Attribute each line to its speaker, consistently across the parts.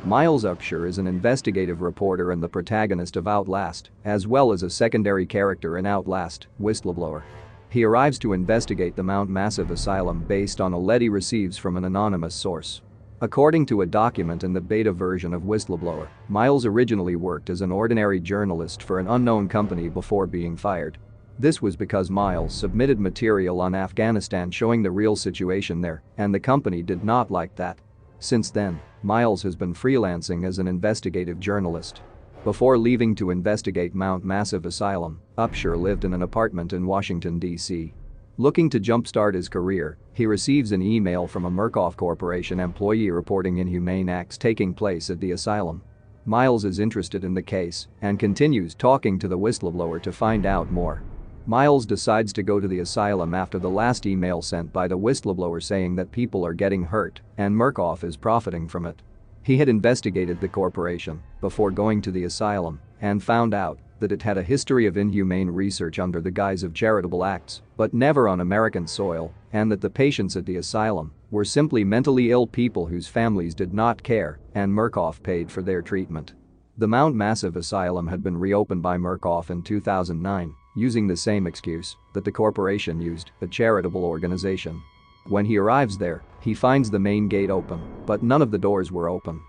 Speaker 1: Miles Upshur is an investigative reporter and the protagonist of Outlast, as well as a secondary character in Outlast, Whistleblower. He arrives to investigate the Mount Massive Asylum based on a lead he receives from an anonymous source. According to a document in the beta version of Whistleblower, Miles originally worked as an ordinary journalist for an unknown company before being fired. This was because Miles submitted material on Afghanistan showing the real situation there, and the company did not like that. Since then, Miles has been freelancing as an investigative journalist. Before leaving to investigate Mount Massive Asylum, Upshur lived in an apartment in Washington, D.C. Looking to jumpstart his career, he receives an email from a Murkoff Corporation employee reporting inhumane acts taking place at the asylum. Miles is interested in the case and continues talking to the whistleblower to find out more. Miles decides to go to the asylum after the last email sent by the whistleblower saying that people are getting hurt and Murkoff is profiting from it. He had investigated the corporation before going to the asylum and found out that it had a history of inhumane research under the guise of charitable acts, but never on American soil, and that the patients at the asylum were simply mentally ill people whose families did not care and Murkoff paid for their treatment. The Mount Massive Asylum had been reopened by Murkoff in 2009, using the same excuse that the corporation used, a charitable organization. When he arrives there, he finds the main gate open, but none of the doors were open.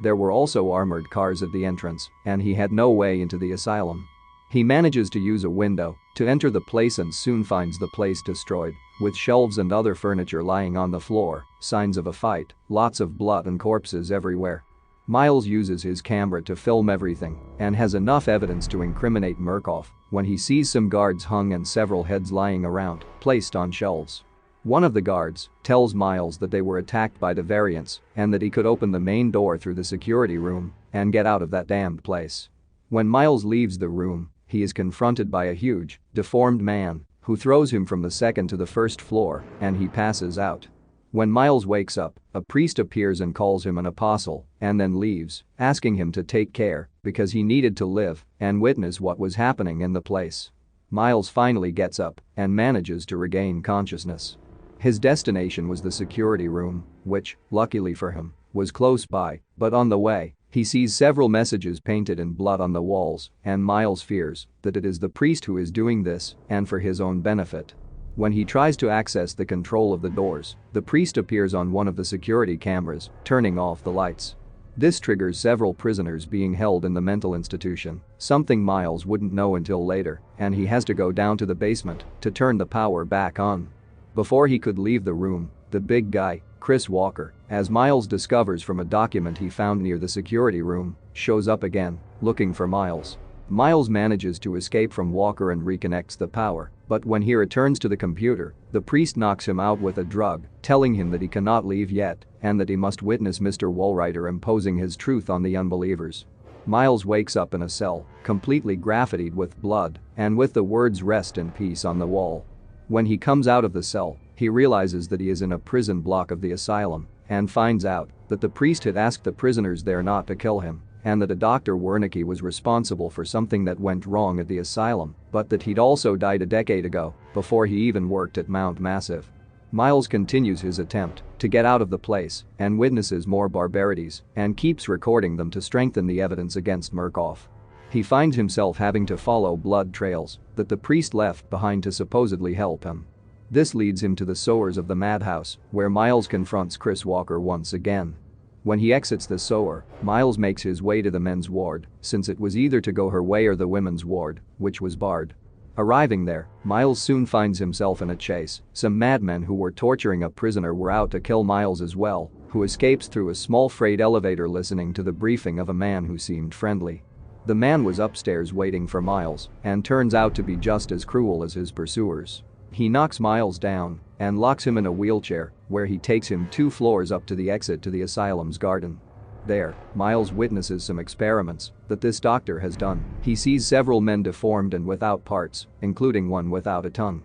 Speaker 1: There were also armored cars at the entrance, and he had no way into the asylum. He manages to use a window to enter the place and soon finds the place destroyed, with shelves and other furniture lying on the floor, signs of a fight, lots of blood and corpses everywhere. Miles uses his camera to film everything and has enough evidence to incriminate Murkoff when he sees some guards hung and several heads lying around, placed on shelves. One of the guards tells Miles that they were attacked by the variants and that he could open the main door through the security room and get out of that damned place. When Miles leaves the room, he is confronted by a huge, deformed man who throws him from the second to the first floor and he passes out. When Miles wakes up, a priest appears and calls him an apostle and then leaves, asking him to take care because he needed to live and witness what was happening in the place. Miles finally gets up and manages to regain consciousness. His destination was the security room, which, luckily for him, was close by, but on the way, he sees several messages painted in blood on the walls, and Miles fears that it is the priest who is doing this and for his own benefit. When he tries to access the control of the doors, the priest appears on one of the security cameras, turning off the lights. This triggers several prisoners being held in the mental institution, something Miles wouldn't know until later, and he has to go down to the basement to turn the power back on. Before he could leave the room, the big guy, Chris Walker, as Miles discovers from a document he found near the security room, shows up again, looking for Miles. Miles manages to escape from Walker and reconnects the power, but when he returns to the computer, the priest knocks him out with a drug, telling him that he cannot leave yet and that he must witness Mr. Walrider imposing his truth on the unbelievers. Miles wakes up in a cell, completely graffitied with blood and with the words "Rest in Peace" on the wall. When he comes out of the cell, he realizes that he is in a prison block of the asylum and finds out that the priest had asked the prisoners there not to kill him and that a Dr. Wernicke was responsible for something that went wrong at the asylum, but that he'd also died a decade ago before he even worked at Mount Massive. Miles continues his attempt to get out of the place and witnesses more barbarities and keeps recording them to strengthen the evidence against Murkoff. He finds himself having to follow blood trails that the priest left behind to supposedly help him. This leads him to the sewers of the madhouse, where Miles confronts Chris Walker once again. When he exits the sewer, Miles makes his way to the men's ward, since it was either to go her way or the women's ward, which was barred. Arriving there, Miles soon finds himself in a chase. Some madmen who were torturing a prisoner were out to kill Miles as well, who escapes through a small freight elevator listening to the briefing of a man who seemed friendly. The man was upstairs waiting for Miles and turns out to be just as cruel as his pursuers. He knocks Miles down and locks him in a wheelchair, where he takes him 2 floors up to the exit to the asylum's garden. There, Miles witnesses some experiments that this doctor has done. He sees several men deformed and without parts, including one without a tongue.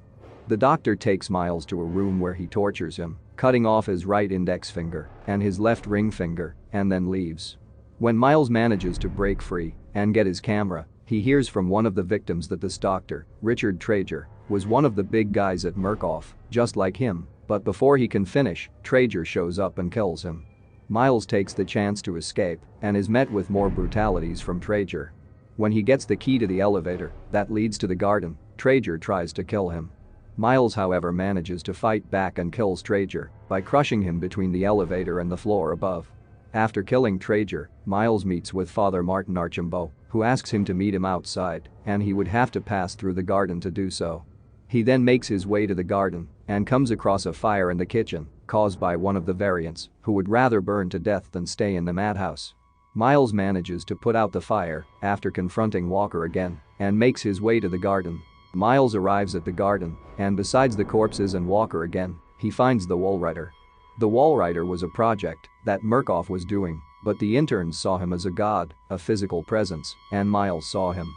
Speaker 1: The doctor takes Miles to a room where he tortures him, cutting off his right index finger and his left ring finger, and then leaves. When Miles manages to break free and get his camera, he hears from one of the victims that this doctor, Richard Traeger, was one of the big guys at Murkoff, just like him, but before he can finish, Trager shows up and kills him. Miles takes the chance to escape and is met with more brutalities from Trager. When he gets the key to the elevator that leads to the garden, Trager tries to kill him. Miles, however, manages to fight back and kills Trager by crushing him between the elevator and the floor above. After killing Trager, Miles meets with Father Martin Archambault, who asks him to meet him outside, and he would have to pass through the garden to do so. He then makes his way to the garden and comes across a fire in the kitchen caused by one of the variants who would rather burn to death than stay in the madhouse. Miles manages to put out the fire after confronting Walker again and makes his way to the garden. Miles arrives at the garden, and besides the corpses and Walker again, he finds the Walrider. The Walrider was a project that Murkoff was doing, but the interns saw him as a god, a physical presence, and Miles saw him.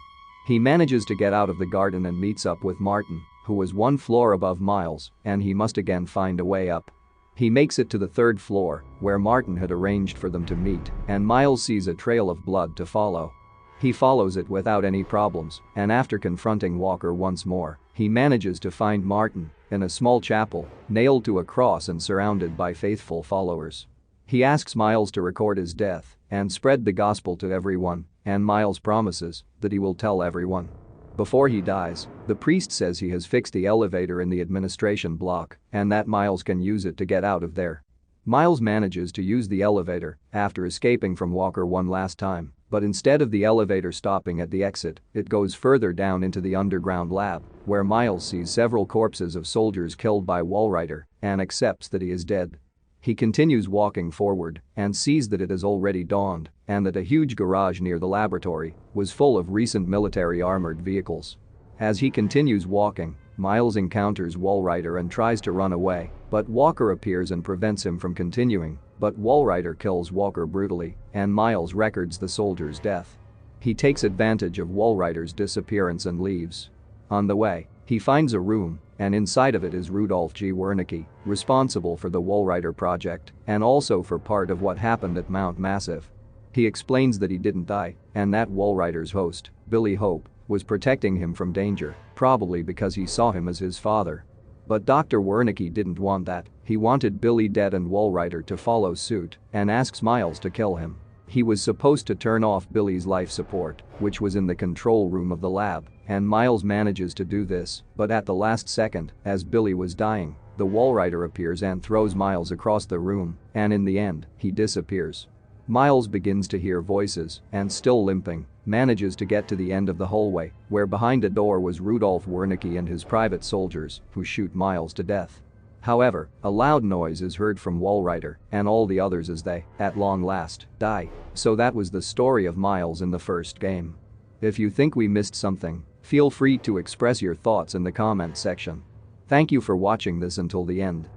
Speaker 1: He manages to get out of the garden and meets up with Martin, who was one floor above Miles, and he must again find a way up. He makes it to the third floor, where Martin had arranged for them to meet, and Miles sees a trail of blood to follow. He follows it without any problems, and after confronting Walker once more, he manages to find Martin in a small chapel, nailed to a cross and surrounded by faithful followers. He asks Miles to record his death and spread the gospel to everyone, and Miles promises that he will tell everyone. Before he dies, the priest says he has fixed the elevator in the administration block and that Miles can use it to get out of there. Miles manages to use the elevator after escaping from Walker one last time, but instead of the elevator stopping at the exit, it goes further down into the underground lab, where Miles sees several corpses of soldiers killed by Walrider and accepts that he is dead. He continues walking forward and sees that it has already dawned and that a huge garage near the laboratory was full of recent military armored vehicles. As he continues walking, Miles encounters Walrider and tries to run away, but Walker appears and prevents him from continuing, but Walrider kills Walker brutally, and Miles records the soldier's death. He takes advantage of Walrider's disappearance and leaves. On the way, he finds a room, and inside of it is Rudolph G. Wernicke, responsible for the Walrider project and also for part of what happened at Mount Massive. He explains that he didn't die and that Walrider's host, Billy Hope, was protecting him from danger, probably because he saw him as his father. But Dr. Wernicke didn't want that. He wanted Billy dead and Walrider to follow suit and asks Miles to kill him. He was supposed to turn off Billy's life support, which was in the control room of the lab, and Miles manages to do this, but at the last second, as Billy was dying, the Walrider appears and throws Miles across the room, and in the end, he disappears. Miles begins to hear voices and, still limping, manages to get to the end of the hallway, where behind a door was Rudolph Wernicke and his private soldiers, who shoot Miles to death. However, a loud noise is heard from Walrider and all the others as they, at long last, die. So that was the story of Miles in the first game. If you think we missed something, feel free to express your thoughts in the comment section. Thank you for watching this until the end.